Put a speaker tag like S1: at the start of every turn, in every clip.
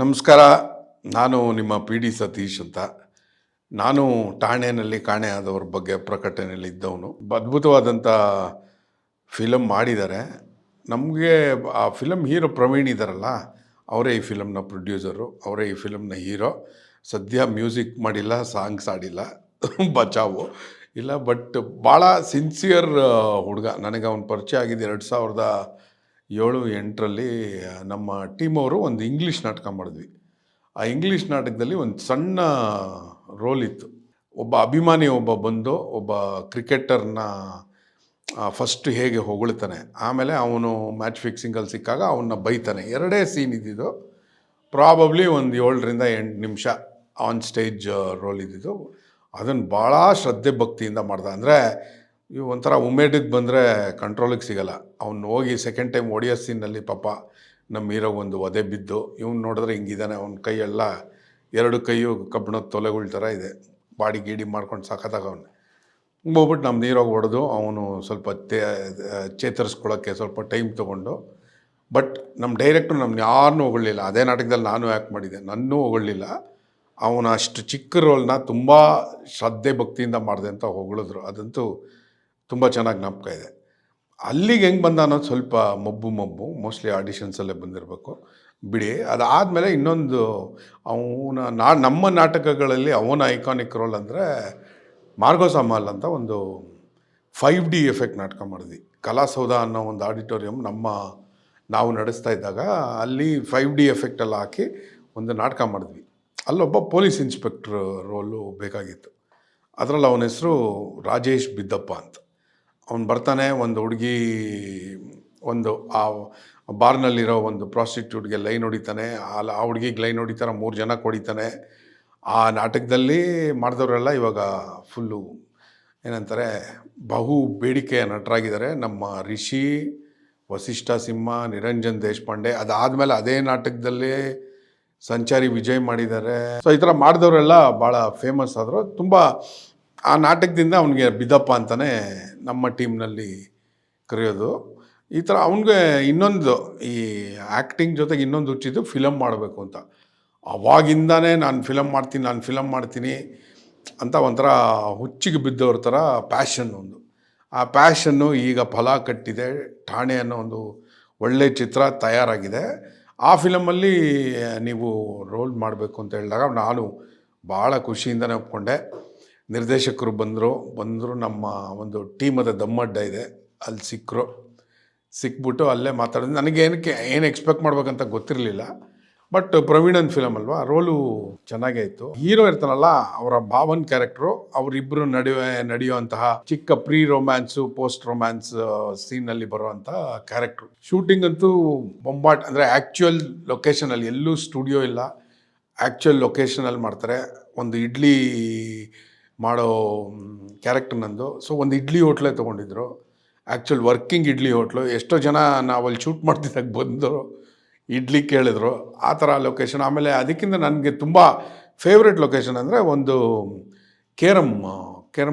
S1: ನಮಸ್ಕಾರ. ನಾನು ನಿಮ್ಮ ಪಿ ಡಿ ಸತೀಶ್ ಅಂತ. ನಾನು ಠಾಣೆಯಲ್ಲಿ ಕಾಣೆಯಾದವ್ರ ಬಗ್ಗೆ ಪ್ರಕಟಣೆಯಲ್ಲಿ ಇದ್ದವನು. ಅದ್ಭುತವಾದಂಥ ಫಿಲಮ್ ಮಾಡಿದ್ದಾರೆ. ನಮಗೆ ಆ ಫಿಲಮ್ ಹೀರೋ ಪ್ರವೀಣ್ ಇದ್ದಾರಲ್ಲ, ಅವರೇ ಈ ಫಿಲಮ್ನ ಪ್ರೊಡ್ಯೂಸರು, ಅವರೇ ಈ ಫಿಲಮ್ನ ಹೀರೋ. ಸದ್ಯ ಮ್ಯೂಸಿಕ್ ಮಾಡಿಲ್ಲ, ಸಾಂಗ್ಸ್ ಆಡಿಲ್ಲ, ಬಚಾವು ಇಲ್ಲ. ಬಟ್ ಭಾಳ ಸಿನ್ಸಿಯರ್ ಹುಡುಗ. ನನಗೆ ಅವನ ಪರಿಚಯ ಆಗಿದೆ 2007-8ರಲ್ಲಿ. ನಮ್ಮ ಟೀಮ್ ಅವರು ಒಂದು ಇಂಗ್ಲೀಷ್ ನಾಟಕ ಮಾಡಿದ್ವಿ. ಆ ಇಂಗ್ಲೀಷ್ ನಾಟಕದಲ್ಲಿ ಒಂದು ಸಣ್ಣ ರೋಲ್ ಇತ್ತು. ಒಬ್ಬ ಬಂದು ಒಬ್ಬ ಕ್ರಿಕೆಟರ್ನ ಫಸ್ಟ್ ಹೇಗೆ ಹೊಗಳ್ತಾನೆ, ಆಮೇಲೆ ಅವನು ಮ್ಯಾಚ್ ಫಿಕ್ಸಿಂಗಲ್ಲಿ ಸಿಕ್ಕಾಗ ಅವನ್ನ ಬೈತಾನೆ. ಎರಡೇ ಸೀನ್ ಇದ್ದಿದ್ದು. ಪ್ರಾಬಬ್ಲಿ ಒಂದು 7-8 ನಿಮಿಷ ಆನ್ ಸ್ಟೇಜ್ ರೋಲ್ ಇದ್ದಿದ್ದು. ಅದನ್ನು ಭಾಳ ಶ್ರದ್ಧೆ ಭಕ್ತಿಯಿಂದ ಮಾಡ್ದ. ಅಂದರೆ ಇವು ಒಂಥರ ಉಮೇಡಿಗೆ ಬಂದರೆ ಕಂಟ್ರೋಲಿಗೆ ಸಿಗಲ್ಲ. ಅವ್ನು ಹೋಗಿ ಸೆಕೆಂಡ್ ಟೈಮ್ ಹೊಡೆಯೋ ಸೀನಲ್ಲಿ ಪಾಪ ನಮ್ಮ ಹೀರೋಗೆ ಒಂದು ಒದೆ ಬಿದ್ದು, ಇವ್ನು ನೋಡಿದ್ರೆ ಹಿಂಗಿದ್ದಾನೆ. ಅವ್ನ ಕೈಯೆಲ್ಲ 2 ಕೈಯು ಕಬ್ಬಿಣದ ತೊಲೆಗಳ ಥರ ಇದೆ. ಬಾಡಿ ಗೀಡಿ ಮಾಡ್ಕೊಂಡು ಸಖತ್ತಾಗವನೆ. ಹೋಗ್ಬಿಟ್ಟು ನಮ್ಮ ಹೀರೋಗೆ ಹೊಡೆದು ಅವನು ಸ್ವಲ್ಪ ಚೇತರಿಸ್ಕೊಳ್ಳೋಕ್ಕೆ ಸ್ವಲ್ಪ ಟೈಮ್ ತೊಗೊಂಡು. ಬಟ್ ನಮ್ಮ ಡೈರೆಕ್ಟ್ರು ನಮ್ನ ಯಾರನ್ನೂ ಹೊಗಳ್ಳಿಲ್ಲ. ಅದೇ ನಾಟಕದಲ್ಲಿ ನಾನು ಆ್ಯಕ್ಟ್ ಮಾಡಿದ್ದೆ, ನನ್ನೂ ಹೊಗಳ್ಳಿಲ್ಲ. ಅವನ ಅಷ್ಟು ಚಿಕ್ಕ ರೋಲ್ನ ತುಂಬ ಶ್ರದ್ಧೆ ಭಕ್ತಿಯಿಂದ ಮಾಡಿದೆ ಅಂತ ಹೊಗಳಿದ್ರು. ಅದಂತೂ ತುಂಬ ಚೆನ್ನಾಗಿ ಜ್ಞಾಪಕ ಇದೆ. ಅಲ್ಲಿಗೆ ಹೆಂಗೆ ಬಂದ ಅನ್ನೋದು ಸ್ವಲ್ಪ ಮಬ್ಬು ಮೋಸ್ಟ್ಲಿ ಆಡಿಷನ್ಸಲ್ಲೇ ಬಂದಿರಬೇಕು ಬಿಡಿ. ಅದಾದಮೇಲೆ ಇನ್ನೊಂದು ನಮ್ಮ ನಾಟಕಗಳಲ್ಲಿ ಅವನ ಐಕಾನಿಕ್ ರೋಲ್ ಅಂದರೆ ಮಾರ್ಗೋಸಾ ಮಾಲ್ ಅಂತ ಒಂದು 5D ಎಫೆಕ್ಟ್ ನಾಟಕ ಮಾಡಿದ್ವಿ. ಕಲಾಸೌಧ ಅನ್ನೋ ಒಂದು ಆಡಿಟೋರಿಯಂ ನಾವು ನಡೆಸ್ತಾ ಇದ್ದಾಗ ಅಲ್ಲಿ 5D ಎಫೆಕ್ಟೆಲ್ಲ ಹಾಕಿ ಒಂದು ನಾಟಕ ಮಾಡಿದ್ವಿ. ಅಲ್ಲೊಬ್ಬ ಪೊಲೀಸ್ ಇನ್ಸ್ಪೆಕ್ಟ್ರ್ ರೋಲು ಬೇಕಾಗಿತ್ತು. ಅದರಲ್ಲಿ ಅವನ ಹೆಸರು ರಾಜೇಶ್ ಬಿದ್ದಪ್ಪ ಅಂತ. ಅವನು ಬರ್ತಾನೆ, ಒಂದು ಹುಡುಗಿ ಒಂದು ಆ ಬಾರ್ನಲ್ಲಿರೋ ಒಂದು ಪ್ರಾಸ್ಟಿಟ್ಯೂಟ್ಗೆ ಲೈನ್ ಹೊಡಿತಾನೆ. ಆ ಹುಡುಗಿಗೆ ಲೈನ್ ಹೊಡಿತಾನೆ, 3 ಜನ ಹೊಡಿತಾನೆ. ಆ ನಾಟಕದಲ್ಲಿ ಮಾಡಿದವರೆಲ್ಲ ಇವಾಗ ಫುಲ್ಲು ಏನಂತಾರೆ, ಬಹು ಬೇಡಿಕೆಯ ನಟರಾಗಿದ್ದಾರೆ. ನಮ್ಮ ರಿಷಿ, ವಸಿಷ್ಠ ಸಿಂಹ, ನಿರಂಜನ್ ದೇಶಪಾಂಡೆ. ಅದಾದಮೇಲೆ ಅದೇ ನಾಟಕದಲ್ಲಿ ಸಂಚಾರಿ ವಿಜಯ್ ಮಾಡಿದ್ದಾರೆ. ಸೊ ಈ ಥರ ಮಾಡಿದವರೆಲ್ಲ ಭಾಳ ಫೇಮಸ್ ಆದರು. ತುಂಬ ಆ ನಾಟಕದಿಂದ ಅವನಿಗೆ ಬಿದ್ದಪ್ಪ ಅಂತಲೇ ನಮ್ಮ ಟೀಮ್ನಲ್ಲಿ ಕರೆಯೋದು. ಈ ಥರ ಅವನಿಗೆ ಇನ್ನೊಂದು ಈ ಆ್ಯಕ್ಟಿಂಗ್ ಜೊತೆಗೆ ಇನ್ನೊಂದು ಹುಚ್ಚಿದ್ದು ಫಿಲಮ್ ಮಾಡಬೇಕು ಅಂತ. ಅವಾಗಿಂದನೇ ನಾನು ಫಿಲಮ್ ಮಾಡ್ತೀನಿ ಅಂತ ಒಂಥರ ಹುಚ್ಚಿಗೆ ಬಿದ್ದವ್ರ ಥರ ಪ್ಯಾಷನ್ ಒಂದು. ಆ ಪ್ಯಾಷನ್ನು ಈಗ ಫಲ ಕಟ್ಟಿದೆ. ಠಾಣೆ ಅನ್ನೋ ಒಂದು ಒಳ್ಳೆಯ ಚಿತ್ರ ತಯಾರಾಗಿದೆ. ಆ ಫಿಲಮಲ್ಲಿ ನೀವು ರೋಲ್ ಮಾಡಬೇಕು ಅಂತ ಹೇಳಿದಾಗ ನಾನು ಭಾಳ ಖುಷಿಯಿಂದನೇ ಒಪ್ಕೊಂಡೆ. ನಿರ್ದೇಶಕರು ಬಂದರು. ನಮ್ಮ ಒಂದು ಟೀಮದ ದಮ್ಮಡ್ಡ ಇದೆ, ಅಲ್ಲಿ ಸಿಕ್ಬಿಟ್ಟು ಅಲ್ಲೇ ಮಾತಾಡಿದ್ರು. ಏನು ಎಕ್ಸ್ಪೆಕ್ಟ್ ಮಾಡ್ಬೇಕಂತ ಗೊತ್ತಿರಲಿಲ್ಲ. ಬಟ್ ಪ್ರವೀಣನ್ ಫಿಲಮ್ ಅಲ್ವಾ, ರೋಲು ಚೆನ್ನಾಗೇ ಇತ್ತು. ಹೀರೋ ಇರ್ತಾನಲ್ಲ, ಅವರ ಭಾವನ್ ಕ್ಯಾರೆಕ್ಟ್ರು, ಅವರಿಬ್ಬರು ನಡುವೆ ನಡೆಯುವಂತಹ ಚಿಕ್ಕ ಪ್ರೀ ರೊಮ್ಯಾನ್ಸು, ಪೋಸ್ಟ್ ರೊಮ್ಯಾನ್ಸ್ ಸೀನಲ್ಲಿ ಬರುವಂಥ ಕ್ಯಾರೆಕ್ಟ್ರು. ಶೂಟಿಂಗ್ ಅಂತೂ ಬೊಂಬಾಟ್. ಅಂದರೆ ಆ್ಯಕ್ಚುಯಲ್ ಲೊಕೇಶನಲ್ಲಿ, ಎಲ್ಲೂ ಸ್ಟುಡಿಯೋ ಇಲ್ಲ, ಆ್ಯಕ್ಚುಯಲ್ ಲೊಕೇಶನಲ್ಲಿ ಮಾಡ್ತಾರೆ. ಒಂದು ಇಡ್ಲಿ ಮಾಡೋ ಕ್ಯಾರೆಕ್ಟರ್ ನಂದು. ಸೊ ಒಂದು ಇಡ್ಲಿ ಹೋಟ್ಲೇ ತೊಗೊಂಡಿದ್ರು, ಆ್ಯಕ್ಚುಯಲ್ ವರ್ಕಿಂಗ್ ಇಡ್ಲಿ ಹೋಟ್ಲು. ಎಷ್ಟೋ ಜನ ನಾವಲ್ಲಿ ಶೂಟ್ ಮಾಡ್ತಿದ್ದಾಗ ಬಂದರು, ಇಡ್ಲಿ ಕೇಳಿದ್ರು. ಆ ಥರ ಲೊಕೇಶನ್. ಆಮೇಲೆ ಅದಕ್ಕಿಂತ ನನಗೆ ತುಂಬ ಫೇವ್ರೆಟ್ ಲೊಕೇಶನ್ ಅಂದರೆ ಒಂದು ಕೇರಮ್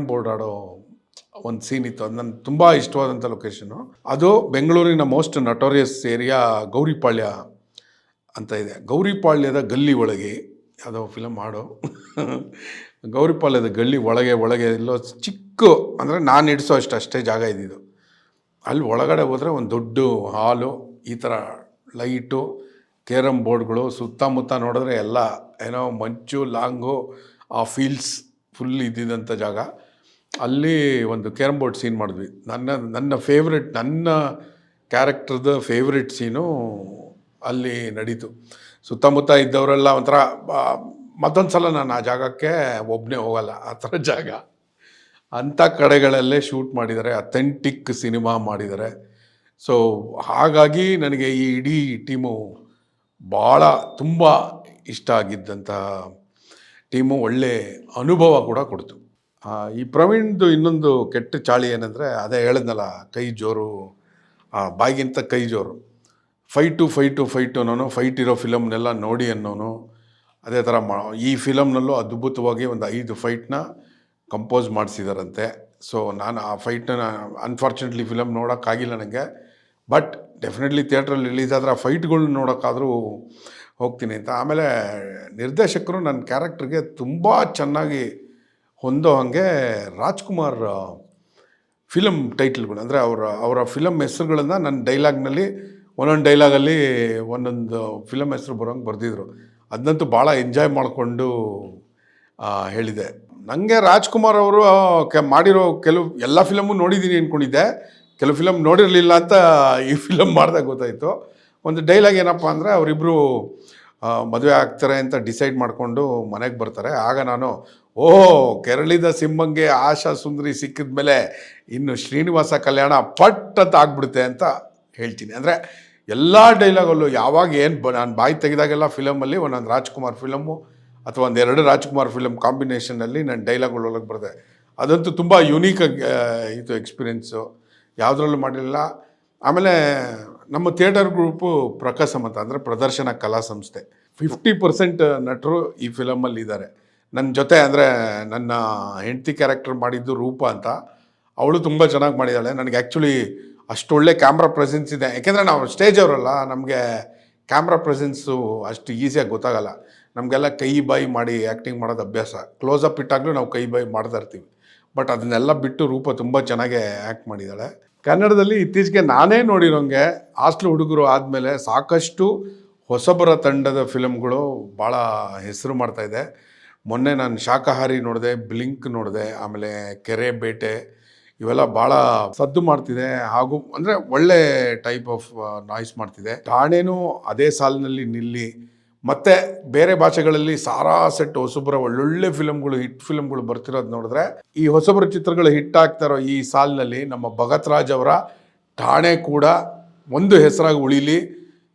S1: ಬೋರ್ಡ್ ಆಡೋ ಒಂದು ಸೀನ್ ಇತ್ತು. ಅದು ನನಗೆ ತುಂಬ ಇಷ್ಟವಾದಂಥ ಲೊಕೇಶನ್ನು. ಅದು ಬೆಂಗಳೂರಿನ ಮೋಸ್ಟ್ ನಟೋರಿಯಸ್ ಏರಿಯಾ ಗೌರಿಪಾಳ್ಯ ಅಂತ ಇದೆ. ಗೌರಿಪಾಳ್ಯದ ಗಲ್ಲಿ ಒಳಗೆ ಯಾವುದೋ ಫಿಲಮ್ ಹಾಡು. ಗೌರಿಪಾಳ್ಯದ ಗಲ್ಲಿ ಒಳಗೆ ಎಲ್ಲೋ ಚಿಕ್ಕ, ಅಂದರೆ ನಾನು ಹಿಡಿಸೋ ಅಷ್ಟೇ ಜಾಗ ಇದ್ದಿದ್ದು. ಅಲ್ಲಿ ಒಳಗಡೆ ಹೋದರೆ ಒಂದು ದೊಡ್ಡ ಹಾಲು, ಈ ಥರ ಲೈಟು, ಕೇರಮ್ ಬೋರ್ಡ್ಗಳು, ಸುತ್ತಮುತ್ತ ನೋಡಿದ್ರೆ ಎಲ್ಲ ಏನೋ ಮಂಚು, ಲಾಂಗು, ಆ ಫೀಲ್ಸ್ ಫುಲ್ ಇದ್ದಿದ್ದಂಥ ಜಾಗ. ಅಲ್ಲಿ ಒಂದು ಕೇರಮ್ ಬೋರ್ಡ್ ಸೀನ್ ಮಾಡಿದ್ವಿ. ನನ್ನ ಫೇವ್ರೆಟ್, ನನ್ನ ಕ್ಯಾರೆಕ್ಟರ್ದು ಫೇವ್ರೆಟ್ ಸೀನು ಅಲ್ಲಿ ನಡೀತು. ಸುತ್ತಮುತ್ತ ಇದ್ದವರೆಲ್ಲ ಒಂಥರ ಮತ್ತೊಂದು ಸಲ ನಾನು ಆ ಜಾಗಕ್ಕೆ ಒಬ್ಬನೇ ಹೋಗಲ್ಲ, ಆ ಥರ ಜಾಗ. ಅಂಥ ಕಡೆಗಳಲ್ಲೇ ಶೂಟ್ ಮಾಡಿದ್ದಾರೆ, ಅಥೆಂಟಿಕ್ ಸಿನಿಮಾ ಮಾಡಿದ್ದಾರೆ. ಸೊ ಹಾಗಾಗಿ ನನಗೆ ಈ ಇಡೀ ಟೀಮು ಭಾಳ ತುಂಬ ಇಷ್ಟ ಆಗಿದ್ದಂತಹ ಟೀಮು. ಒಳ್ಳೆ ಅನುಭವ ಕೂಡ ಕೊಡ್ತು. ಈ ಪ್ರವೀಣ್ದು ಇನ್ನೊಂದು ಕೆಟ್ಟ ಚಾಳಿ ಏನಂದರೆ, ಅದೇ ಹೇಳಿದ್ನಲ್ಲ, ಕೈ ಜೋರು, ಬಾಯಿಗಿಂತ ಕೈ ಜೋರು. ಫೈಟು ಅನ್ನೋನು, ಫೈಟ್ ಇರೋ ಫಿಲಮ್ನೆಲ್ಲ ನೋಡಿ ಅನ್ನೋನು. ಅದೇ ಥರ ಈ ಫಿಲಮ್ನಲ್ಲೂ ಅದ್ಭುತವಾಗಿ ಒಂದು 5 ಫೈಟ್ನ ಕಂಪೋಸ್ ಮಾಡಿಸಿದಾರಂತೆ. ಸೊ ನಾನು ಆ ಫೈಟ್ನ ಅನ್ಫಾರ್ಚುನೇಟ್ಲಿ ಫಿಲಮ್ ನೋಡೋಕ್ಕಾಗಿಲ್ಲ ನನಗೆ. ಬಟ್ ಡೆಫಿನೆಟ್ಲಿ ಥಿಯೇಟ್ರಲ್ಲಿ ರಿಲೀಸ್ ಆದರೆ ಆ ಫೈಟ್ಗಳ್ನ ನೋಡೋಕ್ಕಾದರೂ ಹೋಗ್ತೀನಿ ಅಂತ. ಆಮೇಲೆ ನಿರ್ದೇಶಕರು ನನ್ನ ಕ್ಯಾರೆಕ್ಟ್ರಿಗೆ ತುಂಬ ಚೆನ್ನಾಗಿ ಹೊಂದೋ ಹಾಗೆ ರಾಜ್‌ಕುಮಾರ್ ಫಿಲಮ್ ಟೈಟಲ್ಗಳು ಅಂದರೆ ಅವರ ಫಿಲಮ್ ಹೆಸರುಗಳನ್ನು ನನ್ನ ಡೈಲಾಗ್ನಲ್ಲಿ ಒಂದೊಂದು ಡೈಲಾಗಲ್ಲಿ ಒಂದೊಂದು ಫಿಲಮ್ ಹೆಸರು ಬರೋಂಗೆ ಬರೆದಿದ್ರು. ಅದನ್ನಂತೂ ಭಾಳ ಎಂಜಾಯ್ ಮಾಡಿಕೊಂಡು ಹೇಳಿದೆ. ನನಗೆ ರಾಜ್‌ಕುಮಾರ್ ಅವರು ಮಾಡಿರೋ ಕೆಲವು ಎಲ್ಲ ಫಿಲಮು ನೋಡಿದ್ದೀನಿ ಅಂದ್ಕೊಂಡಿದ್ದೆ. ಕೆಲವು ಫಿಲಮ್ ನೋಡಿರಲಿಲ್ಲ ಅಂತ ಈ ಫಿಲಮ್ ಮಾಡಿದಾಗ ಗೊತ್ತಾಯಿತು. ಒಂದು ಡೈಲಾಗ್ ಏನಪ್ಪ ಅಂದರೆ ಅವರಿಬ್ಬರು ಮದುವೆ ಆಗ್ತಾರೆ ಅಂತ ಡಿಸೈಡ್ ಮಾಡಿಕೊಂಡು ಮನೆಗೆ ಬರ್ತಾರೆ. ಆಗ ನಾನು ಓಹೋ, ಕೆರಳಿದ ಸಿಂಹಂಗೆ ಆಶಾ ಸುಂದರಿ ಸಿಕ್ಕಿದ ಮೇಲೆ ಇನ್ನು ಶ್ರೀನಿವಾಸ ಕಲ್ಯಾಣ ಪಟ್ ಅಂತ ಆಗ್ಬಿಡುತ್ತೆ ಅಂತ ಹೇಳ್ತೀನಿ. ಅಂದರೆ ಎಲ್ಲ ಡೈಲಾಗಲ್ಲೂ ಯಾವಾಗ ಏನು ನಾನು ಬಾಯಿ ತೆಗೆದಾಗೆಲ್ಲ ಫಿಲಮಲ್ಲಿ ಒಂದೊಂದು ರಾಜ್‌ಕುಮಾರ್ ಫಿಲಮ್ಮು ಅಥವಾ ಒಂದೆರಡು ರಾಜ್‌ಕುಮಾರ್ ಫಿಲಮ್ ಕಾಂಬಿನೇಷನಲ್ಲಿ ನನ್ನ ಡೈಲಾಗ್ಗಳು ಒಳಗೆ ಬರುತ್ತೆ. ಅದಂತೂ ತುಂಬ ಯೂನೀಕಾಗಿ ಇದು ಎಕ್ಸ್ಪೀರಿಯೆನ್ಸು, ಯಾವುದ್ರಲ್ಲೂ ಮಾಡಿರಲಿಲ್ಲ. ಆಮೇಲೆ ನಮ್ಮ ಥಿಯೇಟರ್ ಗ್ರೂಪು ಪ್ರಕಾಶಮ್ ಅಂತ, ಅಂದರೆ ಪ್ರದರ್ಶನ ಕಲಾ ಸಂಸ್ಥೆ, 50% ನಟರು ಈ ಫಿಲಮಲ್ಲಿ ಇದ್ದಾರೆ ನನ್ನ ಜೊತೆ. ಅಂದರೆ ನನ್ನ ಹೆಂಡತಿ ಕ್ಯಾರೆಕ್ಟರ್ ಮಾಡಿದ್ದು ರೂಪ ಅಂತ, ಅವಳು ತುಂಬ ಚೆನ್ನಾಗಿ ಮಾಡಿದ್ದಾಳೆ. ನನಗೆ ಆ್ಯಕ್ಚುಲಿ ಅಷ್ಟೊಳ್ಳೆ ಕ್ಯಾಮ್ರಾ ಪ್ರೆಸೆನ್ಸ್ ಇದೆ, ಯಾಕೆಂದರೆ ನಾವು ಸ್ಟೇಜ್ ಅವರಲ್ಲ, ನಮಗೆ ಕ್ಯಾಮ್ರಾ ಪ್ರೆಸೆನ್ಸು ಅಷ್ಟು ಈಸಿಯಾಗಿ ಗೊತ್ತಾಗಲ್ಲ. ನಮಗೆಲ್ಲ ಕೈ ಬಾಯಿ ಮಾಡಿ ಆ್ಯಕ್ಟಿಂಗ್ ಮಾಡೋದು ಅಭ್ಯಾಸ. ಕ್ಲೋಸಪ್ ಇಟ್ಟಾಗಲೂ ನಾವು ಕೈ ಬಾಯಿ ಮಾಡ್ತಾ ಇರ್ತೀವಿ. ಬಟ್ ಅದನ್ನೆಲ್ಲ ಬಿಟ್ಟು ರೂಪ ತುಂಬ ಚೆನ್ನಾಗೇ ಆ್ಯಕ್ಟ್ ಮಾಡಿದ್ದಾಳೆ. ಕನ್ನಡದಲ್ಲಿ ಇತ್ತೀಚೆಗೆ ನಾನೇ ನೋಡಿರೋಂಗೆ ಹಾಸ್ಟೆಲ್ ಹುಡುಗರು ಆದಮೇಲೆ ಸಾಕಷ್ಟು ಹೊಸಬರ ತಂಡದ ಫಿಲಮ್ಗಳು ಭಾಳ ಹೆಸರು ಮಾಡ್ತಾಯಿದೆ. ಮೊನ್ನೆ ನಾನು ಶಾಕಾಹಾರಿ ನೋಡಿದೆ, ಬ್ಲಿಂಕ್ ನೋಡಿದೆ, ಆಮೇಲೆ ಕೆರೆ ಬೇಟೆ, ಇವೆಲ್ಲ ಭಾಳ ಸದ್ದು ಮಾಡ್ತಿದೆ. ಹಾಗೂ ಅಂದರೆ ಒಳ್ಳೆ ಟೈಪ್ ಆಫ್ ನಾಯ್ಸ್ ಮಾಡ್ತಿದೆ. ಠಾಣೆನೂ ಅದೇ ಸಾಲಿನಲ್ಲಿ ನಿಲ್ಲಿ, ಮತ್ತು ಬೇರೆ ಭಾಷೆಗಳಲ್ಲಿ ಸಾರಾ ಸೆಟ್ ಹೊಸಬರ ಒಳ್ಳೊಳ್ಳೆ ಫಿಲಮ್ಗಳು, ಹಿಟ್ ಫಿಲಮ್ಗಳು ಬರ್ತಿರೋದು ನೋಡಿದ್ರೆ, ಈ ಹೊಸಬರ ಚಿತ್ರಗಳು ಹಿಟ್ ಆಗ್ತಾರೋ ಈ ಸಾಲಿನಲ್ಲಿ ನಮ್ಮ ಭಗತ್ ರಾಜ್ ಅವರ ಠಾಣೆ ಕೂಡ ಒಂದು ಹೆಸರಾಗಿ ಉಳಿಲಿ,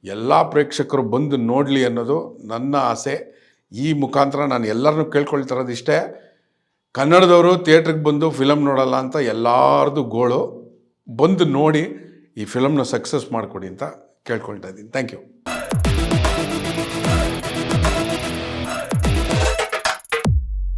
S1: ಎಲ್ಲ ಪ್ರೇಕ್ಷಕರು ಬಂದು ನೋಡಲಿ ಅನ್ನೋದು ನನ್ನ ಆಸೆ. ಈ ಮುಖಾಂತರ ನಾನು ಎಲ್ಲರನ್ನೂ ಕೇಳ್ಕೊಳ್ತಿರೋದು ಇಷ್ಟೇ, ಕನ್ನಡದವರು ಥಿಯೇಟ್ರಿಗೆ ಬಂದು ಫಿಲಮ್ ನೋಡಲ್ಲ ಅಂತ ಎಲ್ಲರದು ಗೋಳು. ಬಂದು ನೋಡಿ ಈ ಫಿಲಮ್ನ ಸಕ್ಸಸ್ ಮಾಡಿಕೊಡಿ ಅಂತ ಕೇಳ್ಕೊಳ್ತಾ ಇದ್ದೀನಿ. Thank you.